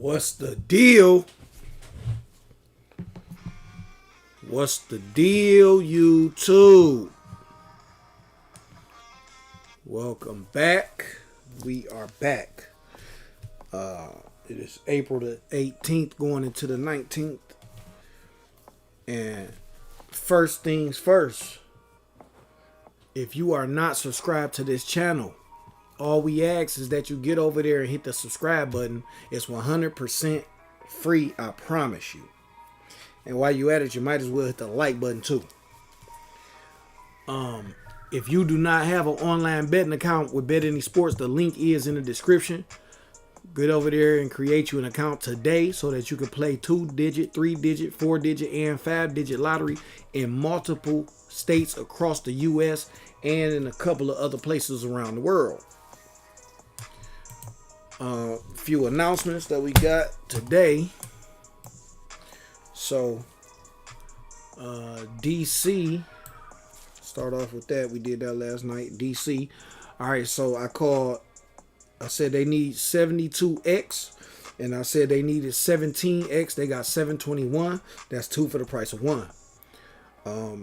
What's the deal? What's the deal, YouTube? Welcome back. We are back. It is April the 18th going into the 19th. And first things first, if you are not subscribed to this channel, all we ask is that you get over there and hit the subscribe button. It's 100% free, I promise you. And while you at it, you might as well hit the like button too. If you do not have an online betting account with BetAnySports, the link is in the description. Get over there and create you an account today so that you can play 2-digit, 3-digit, 4-digit, and 5-digit lottery in multiple states across the U.S. and in a couple of other places around the world. Few announcements that we got today. So, DC, start off with that. We did that last night. DC. All right, so I said they need 72X, and I said they needed 17X. They got 721. That's 2 for the price of 1. I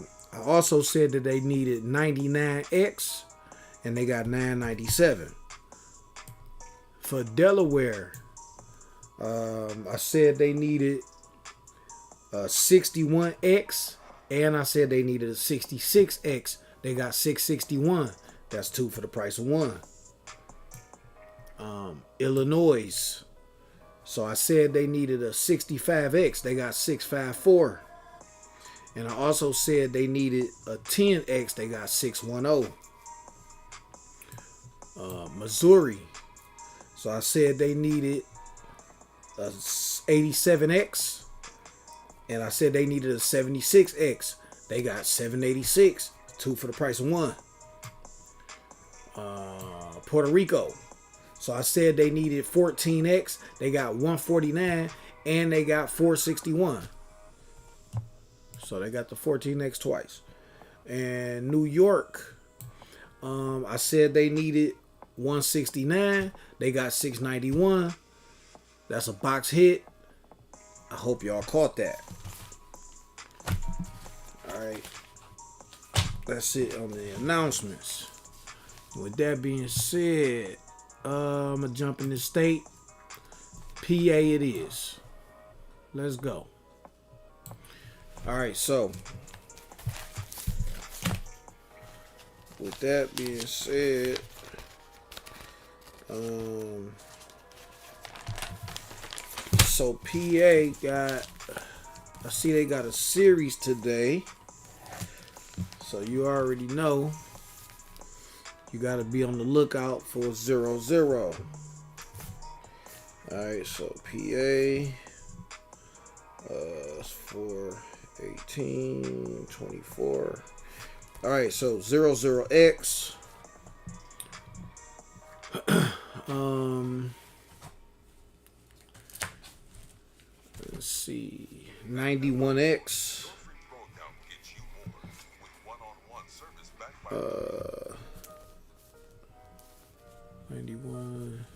also said that they needed 99X, and they got 997. For Delaware, I said they needed 61X, and I said they needed a 66X. They got 661. That's 2 for the price of 1. Illinois, so I said they needed a 65X. They got 654. And I also said they needed a 10X. They got 610. Missouri, so I said they needed a 87X, and I said they needed a 76X. They got 786, 2 for the price of 1. Puerto Rico, so I said they needed 14X. They got 149, and they got 461. So they got the 14X twice. And New York, I said they needed 169. They got 691. That's a box hit. I hope y'all caught that. Alright. That's it on the announcements. With that being said, I'm going to jump in the state. PA it is. Let's go. Alright, so with that being said, so PA got, I see they got a series today, so you already know you got to be on the lookout for 0-0. Alright, so PA for 18, 24. Alright, so 00X. Let's see, 91X. 91.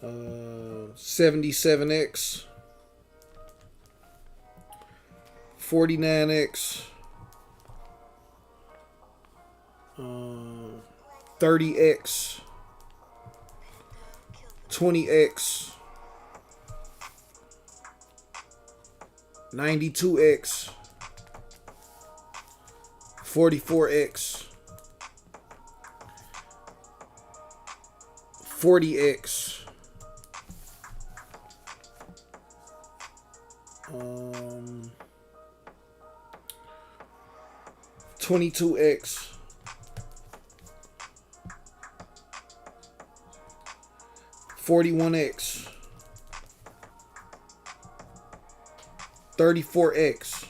77X. 49X. 30X. 20X. 92X. 44X. 40X. 22X. 41X. 34X.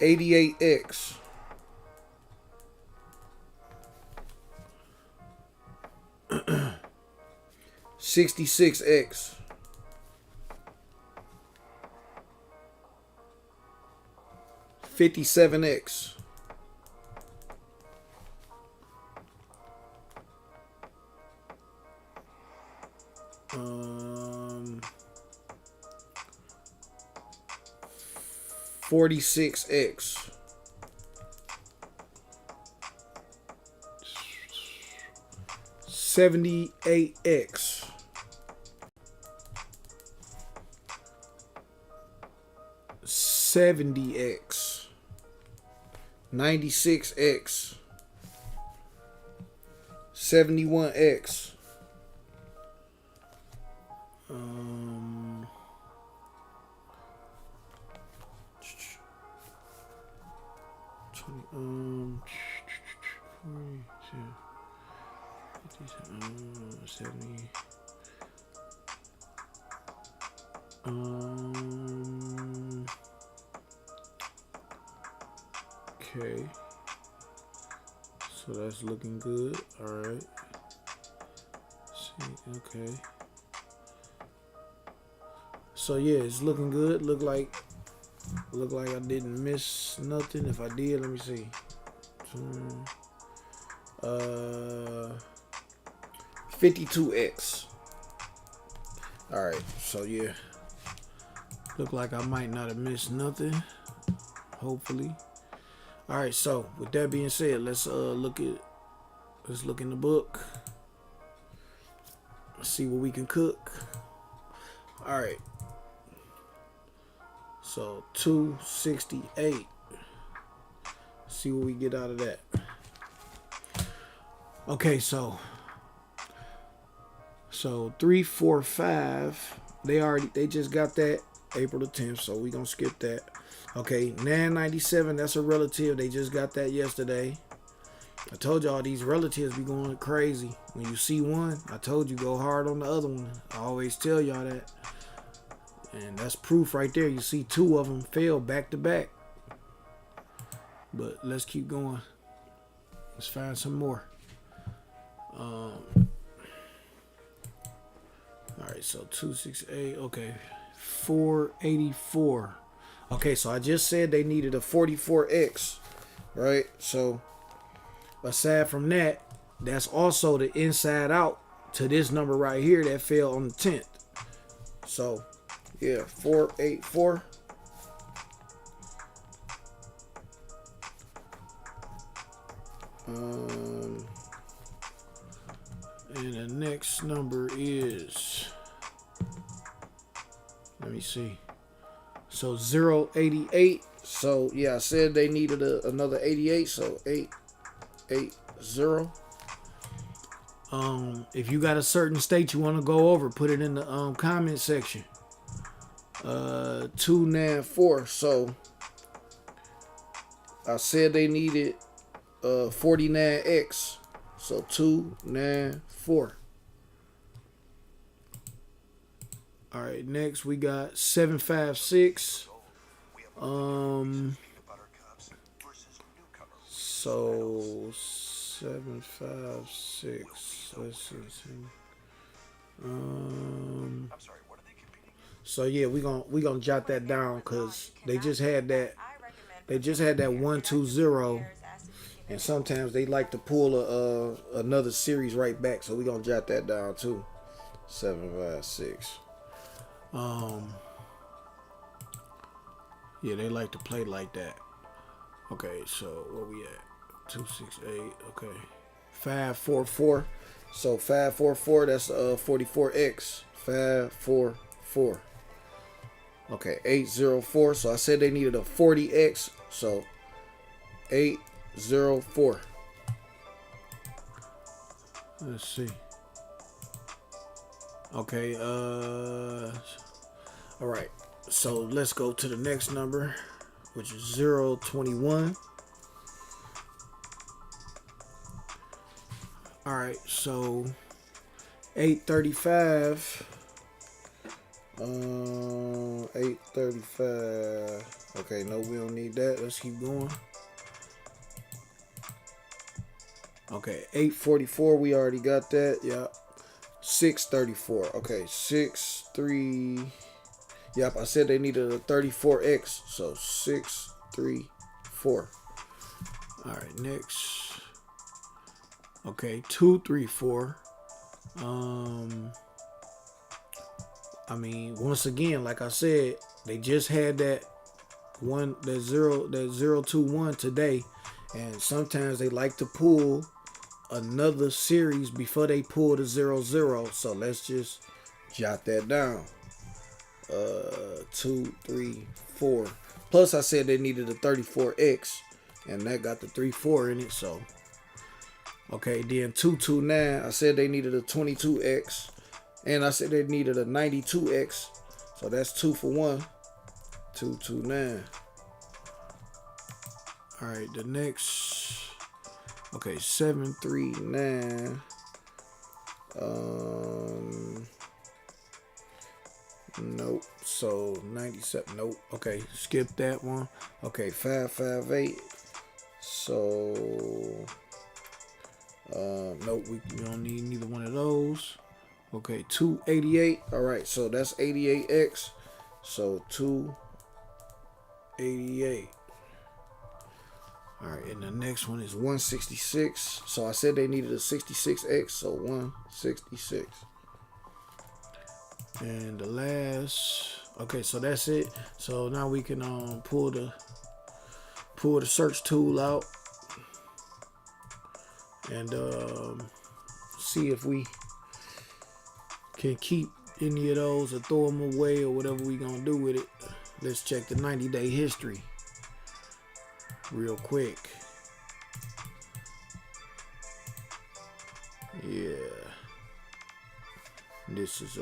88X. 66X. 57X. Um, 46X. 78X. 70X. 96X. 71X. 70. Okay. So that's looking good. All right. See, okay. So yeah, it's looking good. Look like I didn't miss nothing. If I did, let me see. 52X. All right. So yeah, look like I might not have missed nothing. Hopefully. All right. So with that being said, let's look in the book. Let's see what we can cook. All right. So 268. See what we get out of that. Okay, so 3, 4, 5. They just got that April the 10th, so we gonna skip that. Okay, 997. That's a relative. They just got that yesterday. I told y'all these relatives be going crazy. When you see one, I told you go hard on the other one. I always tell y'all that. And that's proof right there. You see 2 of them fail back to back. But let's keep going. Let's find some more. All right, so 268. Okay, 484. Okay, so I just said they needed a 44X, right? So aside from that, that's also the inside out to this number right here that fell on the 10th. So yeah, 484. And the next number is, let me see. So 088. So yeah, I said they needed another 88. So 880. If you got a certain state you want to go over, put it in the comment section. 294. So I said they needed 49X. So 294. All right, next we got 756. So 756. Let's see. So yeah, we gonna jot that down because they just had that 120. And sometimes they like to pull another series right back, so we're gonna jot that down too. 756. Yeah, they like to play like that. Okay, so where we at? 268. Okay, 544. So 544. That's 44X. 544. Okay, 804. So I said they needed a 40X. So 804. Let's see. Okay, all right. So let's go to the next number, which is 021. All right, so 835. 835. Okay, no, we don't need that. Let's keep going. Okay, 844, we already got that. Yeah. 634. Okay, 63. Yep, I said they needed a 34X. So 634. All right, next. Okay, 234. I mean, once again, like I said, they just had that 0-2-1 today, and sometimes they like to pull another series before they pull the 0-0. So let's just jot that down. 2, 3, 4. Plus, I said they needed a 34X, and that got the 3-4 in it. So, okay, then 2-2-9. I said they needed a 22X, and I said they needed a 92X. So that's 2 for 1. 2-2-9. All right, the next. Okay, 7-3-9. Nope. So 97. Nope. Okay, skip that one. Okay, 5-5-8. So nope. We don't need neither one of those. Okay, 288. All right, so that's 88X. So 288. All right, and the next one is 166. So I said they needed a 66X. So 166. And the last, okay, so that's it. So now we can pull the search tool out and see if we can keep any of those or throw them away or whatever we gonna do with it. Let's check the 90-day history real quick. Yeah. This is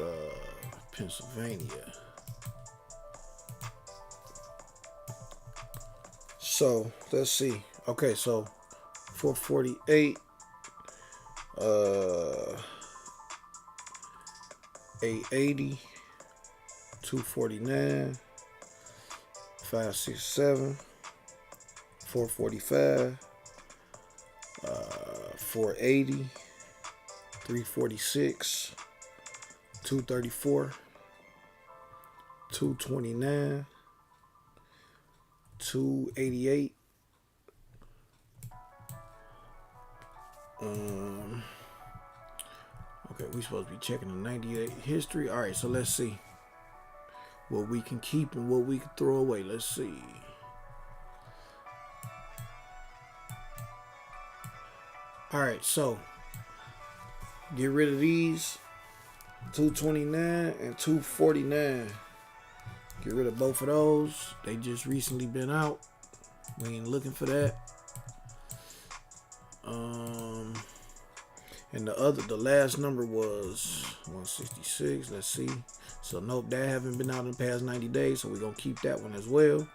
Pennsylvania. So let's see. Okay, so 448, 880, 249, 567, 445, 480, 346, 234, 229, 288. Okay, we supposed to be checking the 98 history. All right, so let's see what we can keep and what we can throw away. Let's see. All right, so get rid of these 229 and 249. Get rid of both of those. They just recently been out. We ain't looking for that. And the last number was 166. Let's see. So nope, that haven't been out in the past 90 days. So we're gonna keep that one as well.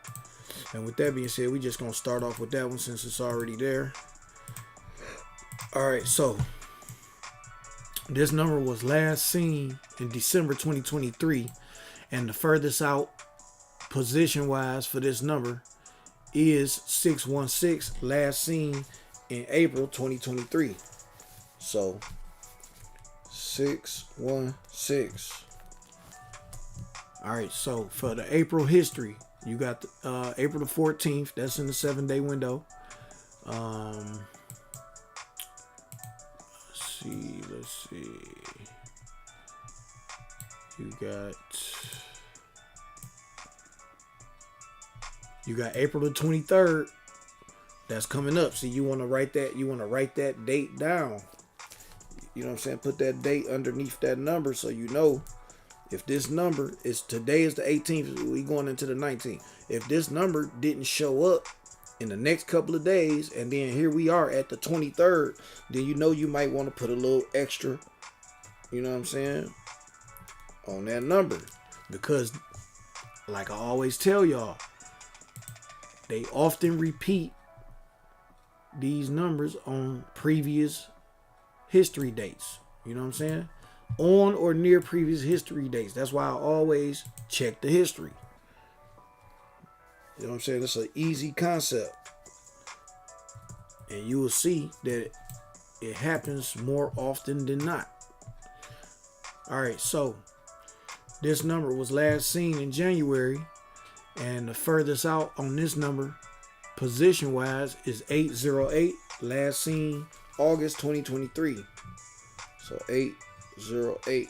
And with that being said, we just gonna start off with that one since it's already there. All right, so this number was last seen in December 2023, and the furthest out position wise for this number is 616, last seen in April 2023. So 616. All right, so for the April history, you got April the 14th. That's in the 7-day window. Let's see. You got April the 23rd. That's coming up. See, you want to write that date down. You know what I'm saying? Put that date underneath that number so you know if this number is, today is the 18th, we going into the 19th. If this number didn't show up in the next couple of days, and then here we are at the 23rd, then you know you might want to put a little extra, you know what I'm saying, on that number. Because like I always tell y'all, they often repeat these numbers on previous history dates. You know what I'm saying? On or near previous history dates. That's why I always check the history. You know what I'm saying? It's an easy concept. And you will see that it happens more often than not. All right, so this number was last seen in January, and the furthest out on this number, position-wise, is 808, last seen August 2023. So 808.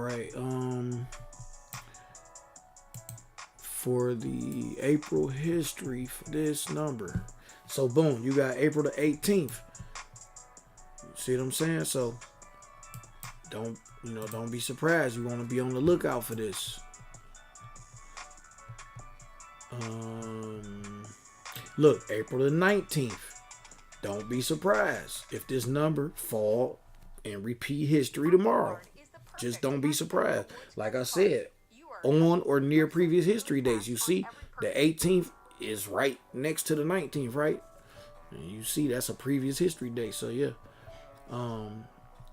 right. For the April history for this number. So boom, you got April the 18th. See what I'm saying? So don't be surprised. You want to be on the lookout for this. Look, April the 19th. Don't be surprised if this number fall and repeat history tomorrow. Just don't be surprised. Like I said, on or near previous history days. You see, the 18th is right next to the 19th, right? And you see that's a previous history day. So yeah.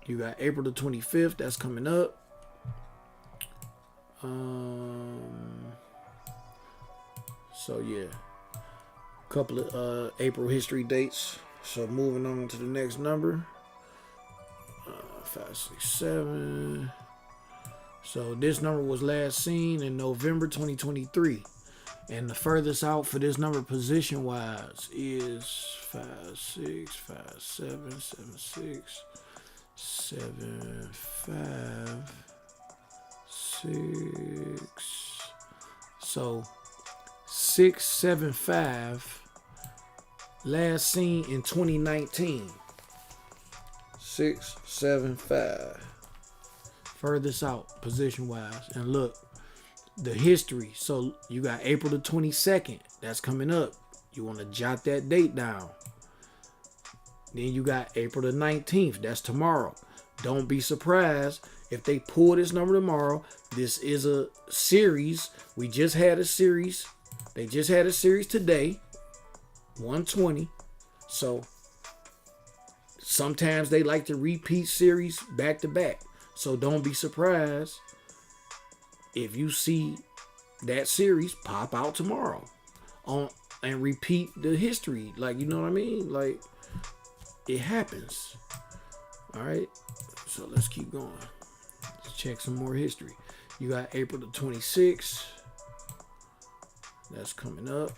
You got April the 25th, that's coming up. So yeah. A couple of April history dates. So moving on to the next number. 567. So this number was last seen in November 2023. And the furthest out for this number position wise is 5, 6, 5, 7, 7, 6, 7, 5, 6. So 6, 7, 5. Last seen in 2019. 6, 7, 5. Furthest out position wise. And look, the history. So you got April the 22nd. That's coming up. You want to jot that date down. Then you got April the 19th. That's tomorrow. Don't be surprised if they pull this number tomorrow. This is a series. We just had a series. They just had a series today. 120. So sometimes they like to repeat series back to back. So don't be surprised if you see that series pop out tomorrow on and repeat the history. Like, you know what I mean? Like, it happens. All right. So let's keep going. Let's check some more history. You got April the 26th. That's coming up.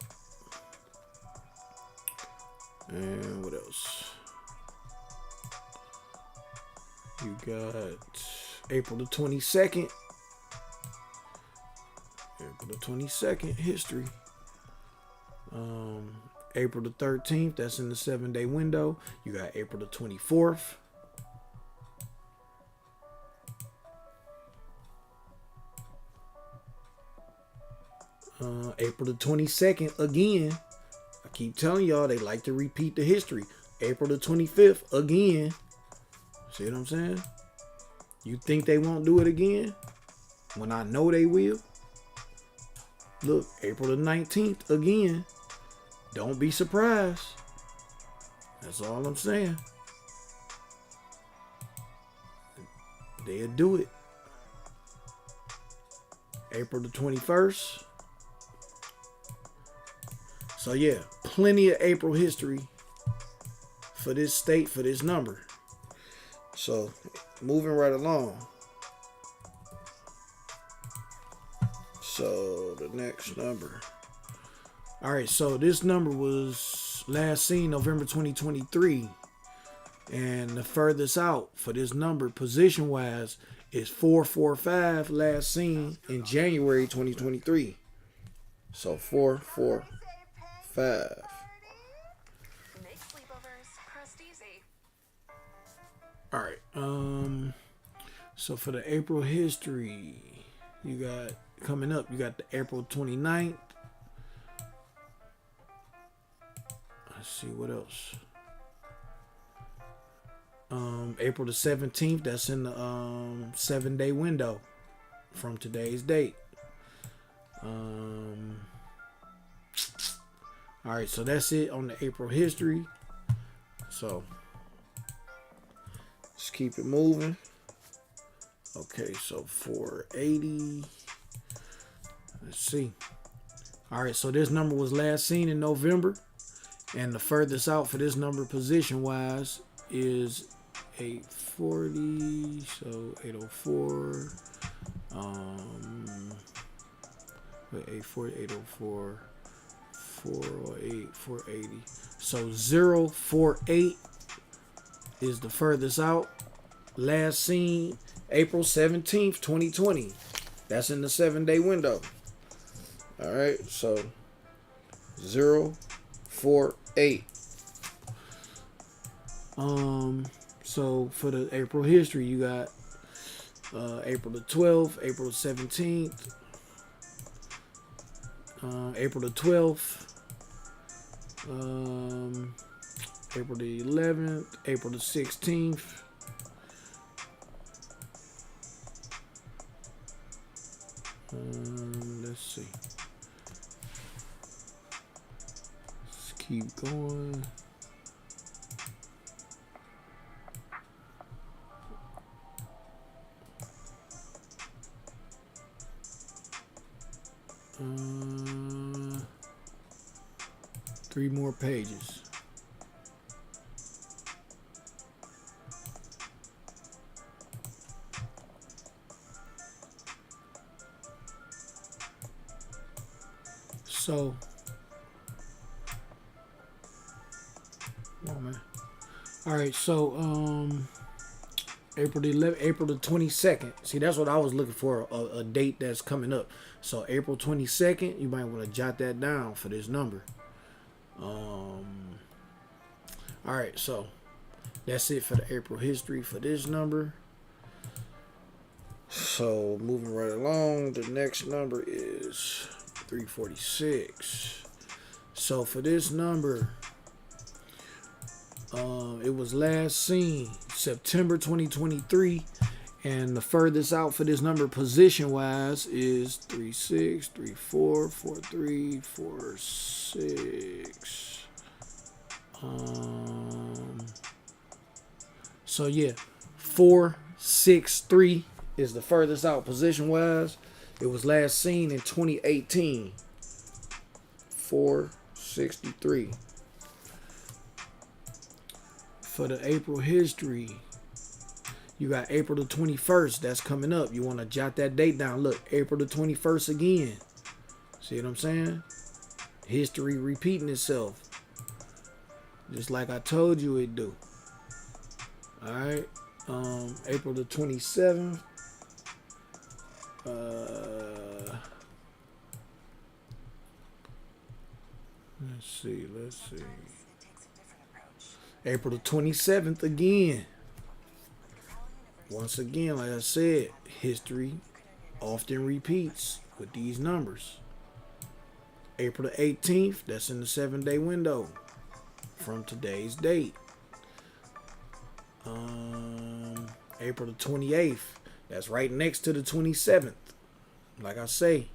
And what else? You got April the 22nd. April the 22nd, history. April the 13th, that's in the 7-day window. You got April the 24th. April the 22nd, again. I keep telling y'all, they like to repeat the history. April the 25th, again. See what I'm saying? You think they won't do it again? When I know they will. Look, April the 19th, again. Don't be surprised. That's all I'm saying. They'll do it. April the 21st. So yeah, plenty of April history for this state, for this number. So moving right along. So the next number. All right, so this number was last seen November 2023. And the furthest out for this number position wise is 445, last seen in January 2023. So 445. All right. So for the April history, you got coming up, you got the April 29th. Let's see what else. April the 17th, that's in the 7-day window from today's date. All right, so that's it on the April history. So let's keep it moving. Okay, so 480. Let's see. All right, so this number was last seen in November, and the furthest out for this number position wise is 840. So 804. 840, 804, 408, 480. So 048 is the furthest out. last seen April 17th, 2020. That's in the 7-day window. All right, so 048. So for the April history, you got April the 12th, April the 17th, April the 12th, April the 11th, April the 16th, let's see. Let's keep going. Three more pages. So, oh man. All right, so April the 11th, April the 22nd. See, that's what I was looking for, a date that's coming up. So April 22nd, you might want to jot that down for this number. All right, so that's it for the April history for this number. So moving right along, the next number is 346. So for this number, it was last seen September 2023, and the furthest out for this number position wise is 36, 34, 43, 46. So yeah, 463 is the furthest out position wise. It was last seen in 2018. 463. For the April history, you got April the 21st. That's coming up. You want to jot that date down. Look, April the 21st again. See what I'm saying? History repeating itself. Just like I told you it'd do. Alright. April the 27th. Let's see. April the 27th again. Once again, like I said, history often repeats with these numbers. April the 18th, that's in the 7-day window from today's date. April the 28th, that's right next to the 27th. Like I say,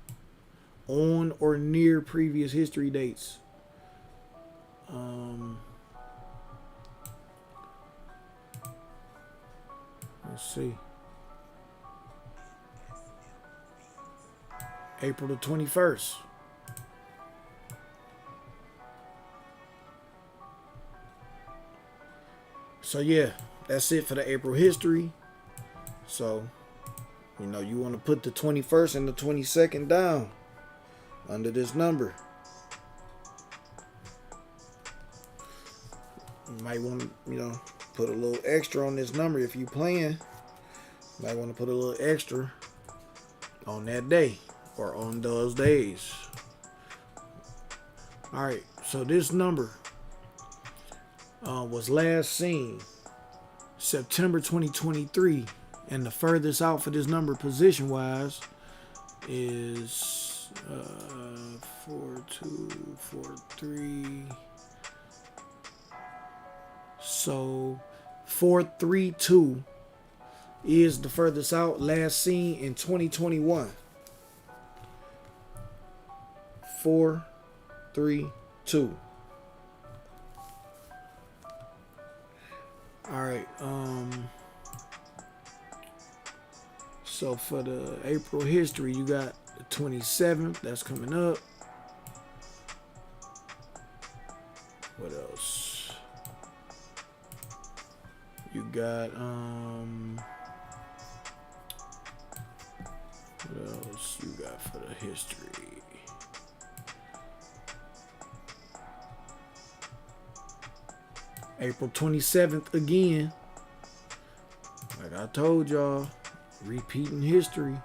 on or near previous history dates. Let's see. April the 21st. So yeah, that's it for the April history. So, you know, you want to put the 21st and the 22nd down under this number. You might want to, you know, put a little extra on this number if you playing. You might want to put a little extra on that day or on those days. All right, so this number was last seen September 2023, and the furthest out for this number position wise is 4243. So 432 is the furthest out, last seen in 2021. 432. All right. So for the April history, you got the 27th. That's coming up. What else? You got what else you got for the history? April 27th again. Like I told y'all, repeating history.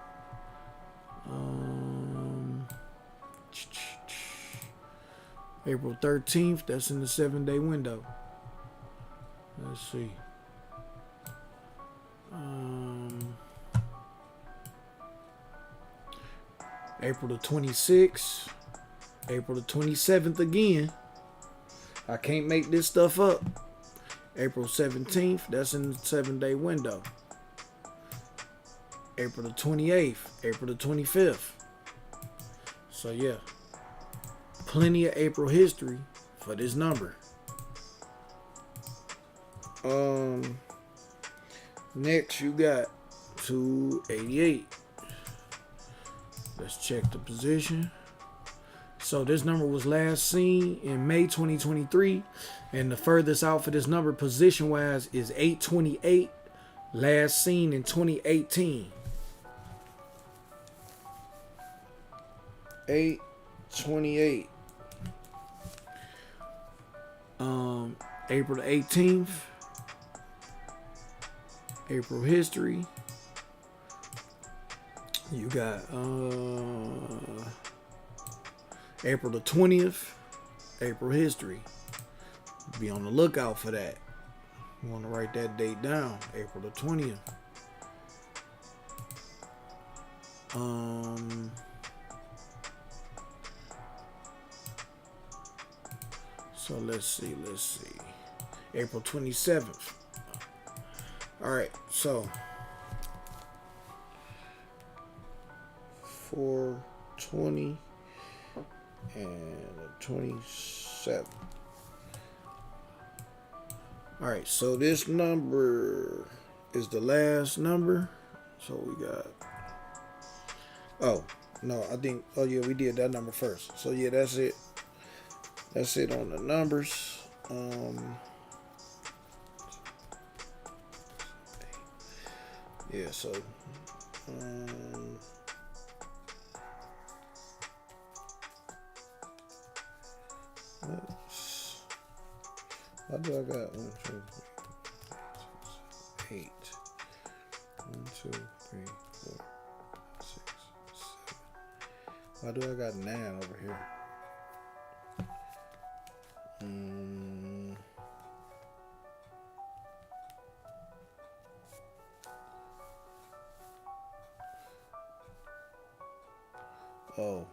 April 13th, that's in the 7-day window. Let's see. April the 26th, April the 27th again. I can't make this stuff up. April 17th, that's in the 7-day window. April the 28th, April the 25th. So yeah, plenty of April history for this number. Next you got 288. Let's check the position. So this number was last seen in May 2023, and the furthest out for this number position wise is 828, last seen in 2018. 828. April the 18th. April history. You got April the 20th. April history. Be on the lookout for that. You want to write that date down. April the 20th. So let's see. April 27th. Alright, so 420 and 27. Alright, so this number is the last number. So we got, oh yeah, we did that number first. So yeah, that's it. That's it on the numbers. Yeah, so why do I got 1, 2, 3, 8? 1, 2, 3, 4, 6, 7. Why do I got 9 over here? Oh,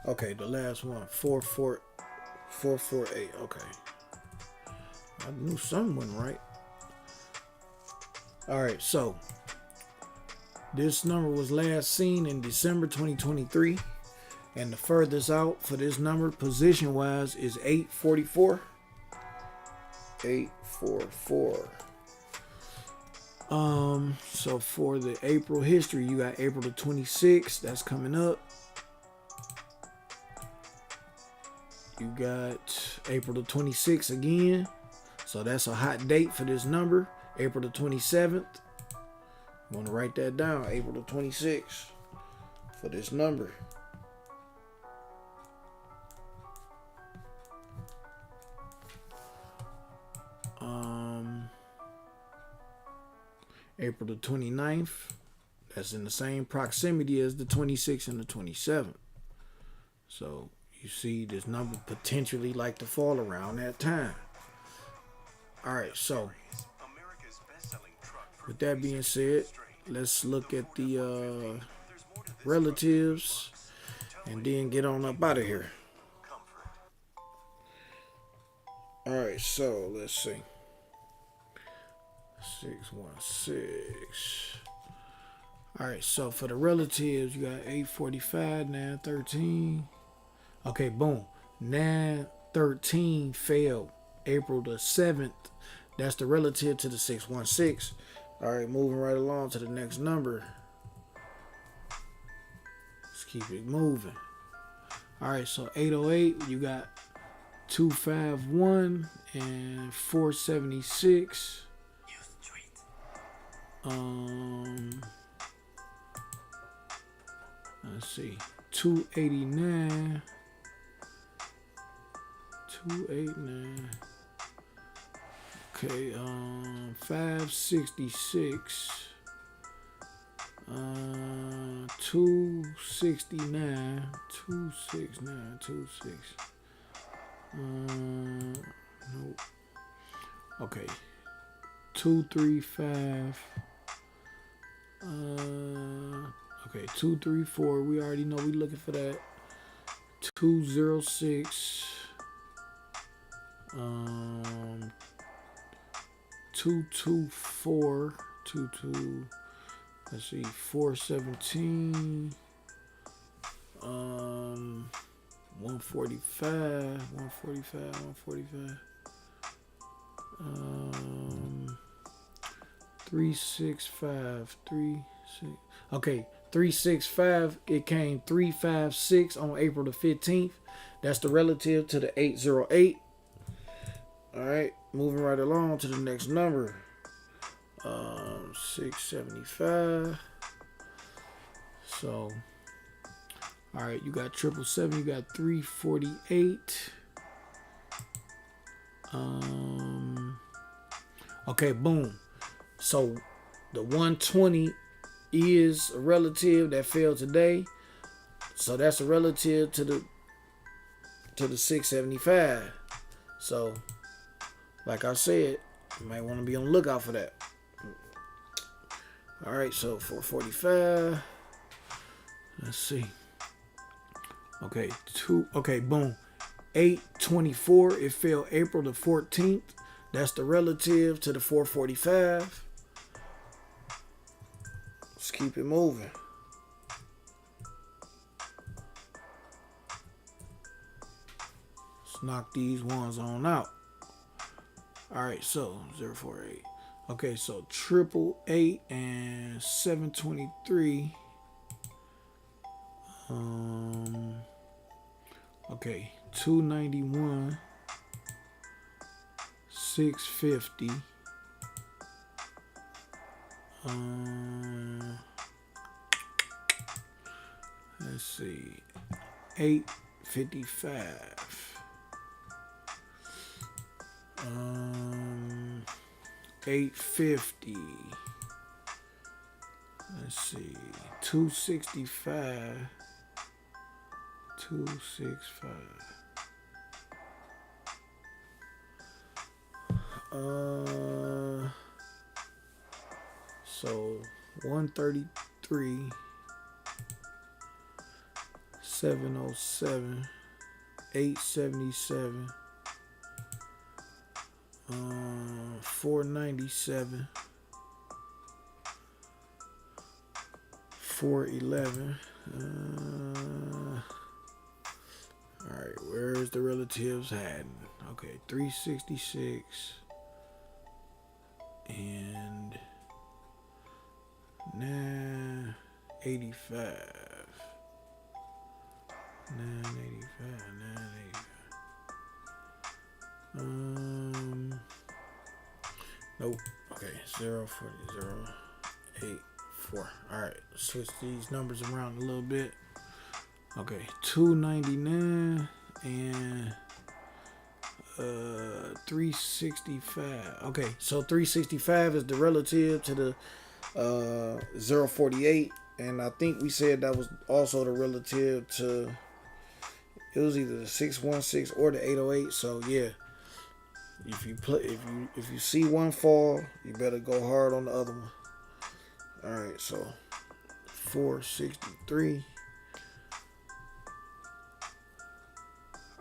okay. The last one, 448. Okay, I knew something wasn't right. All right, so this number was last seen in December 2023, and the furthest out for this number, position wise, is 844. 844. So for the April history, you got April the 26th, that's coming up. You got April the 26th again. So that's a hot date for this number. April the 27th. You want to write that down, April the 26th for this number. April the 29th, that's in the same proximity as the 26th and the 27th. So you see this number potentially like to fall around that time. All right, so with that being said, let's look at the relatives and then get on up out of here. All right, so let's see. 616. All right, so for the relatives, you got 845, 913. Okay, boom. 913 failed. April the 7th. That's the relative to the 616. All right, moving right along to the next number. Let's keep it moving. All right, so 808, you got 251 and 476. Let's see, 289, 289. Okay, 566. 269. 269. Nope. Okay. 235. Okay, 234. We already know we looking for that. 206. 224. 22. Let's see. 417. 145. 145. 365. 36. Okay, 365. It came 356 on April the 15th. That's the relative to the 808. All right, moving right along to the next number. 675. So, all right, you got 777. You got 348. Okay, boom. So the 120 is a relative that fell today. So that's a relative to the 675. So, like I said, you might want to be on the lookout for that. All right, so 445. Let's see. Okay, boom. 824. It fell April the 14th. That's the relative to the 445. Let's keep it moving. Let's knock these ones on out. All right, so 048. Okay, so 888 and 723. Okay, 291, 650. Let's see, 855. 850. Let's see, 265. 265. So 133. 707. 877. 497. 411. All right, where's the relatives hiding? Okay, 366 and 985. 985. Nope. Okay, 04084. All right, switch these numbers around a little bit. Okay, 299 and 365. Okay, so 365 is the relative to the 048, and I think we said that was also the relative to, it was either the 616 or the 808. So yeah, if you see one fall, you better go hard on the other one. All right, so 463.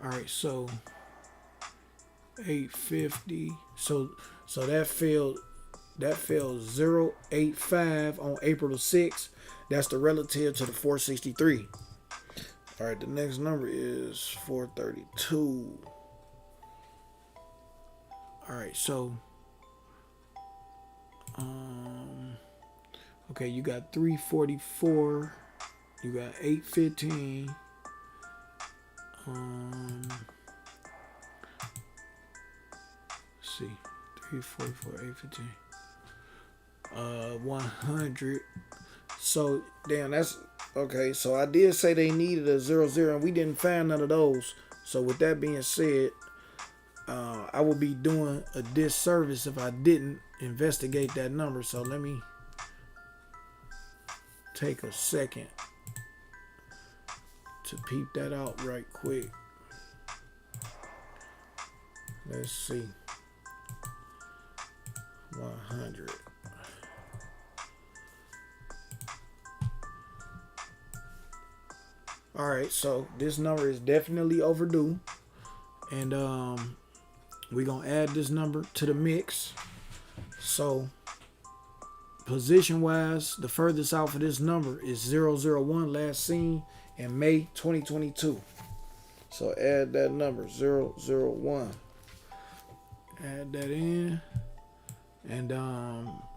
All right, so 850. So that failed 085 on April the 6th. That's the relative to the 463. All right, the next number is 432. All right, so okay, you got 344. You got 815. Let's see, 344, 815. 100. So damn, that's okay. So I did say they needed a 00, and we didn't find none of those. So with that being said, I would be doing a disservice if I didn't investigate that number. So let me take a second to peep that out right quick. Let's see. 100. All right, so this number is definitely overdue, and we're gonna add this number to the mix. So position wise, the furthest out for this number is 001, last seen in May 2022. So add that number 001. Add that in. And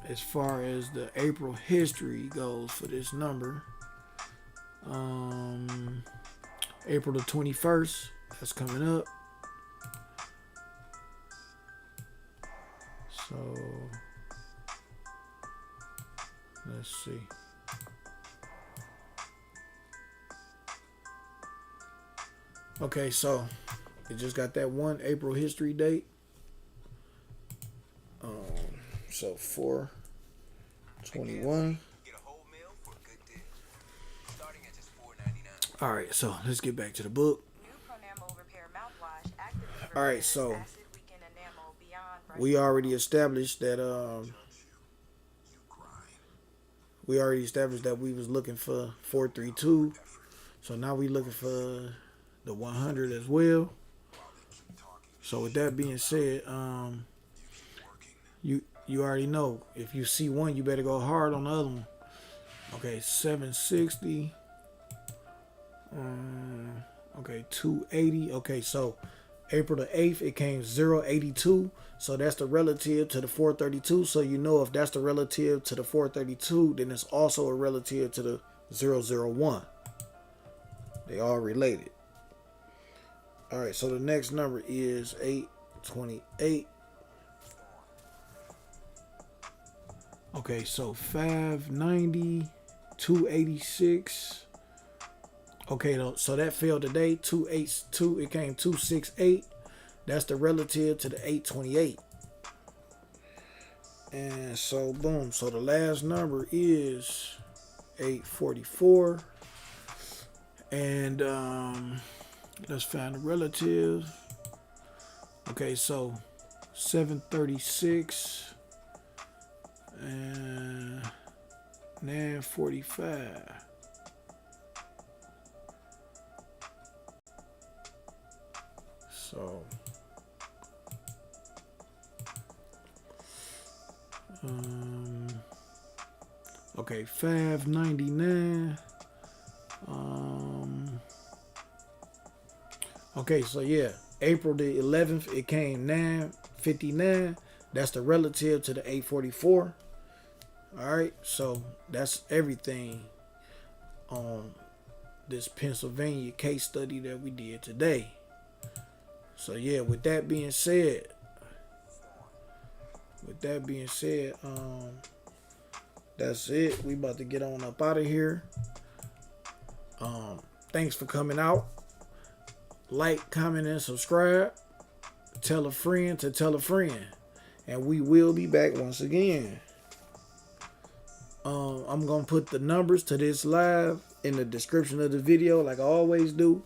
as far as the April history goes for this number, April the 21st, that's coming up. So let's see. Okay, so it just got that one April history date. So 4/21. All right, so let's get back to the book. All right, so we already established that we was looking for 432. So now we looking for the 100 as well. So with that being said, you already know, if you see one, you better go hard on the other one. Okay, 760. Okay, 280. Okay, so April the 8th, it came 082. So that's the relative to the 432. So you know if that's the relative to the 432, then it's also a relative to the 001. They all related. All right, so the next number is 828. Okay, so 590, 286. Okay, so that failed today. 282, it came 268. That's the relative to the 828. And so boom, so the last number is 844. And let's find the relative. Okay, so 736 and 945. So okay, 599. Okay, so yeah, April the 11th, it came 959. That's the relative to the 844. All right, so that's everything on this Pennsylvania case study that we did today. So yeah, with that being said, that's it. We about to get on up out of here. Thanks for coming out. Like, comment, and subscribe. Tell a friend to tell a friend. And we will be back once again. I'm going to put the numbers to this live in the description of the video like I always do.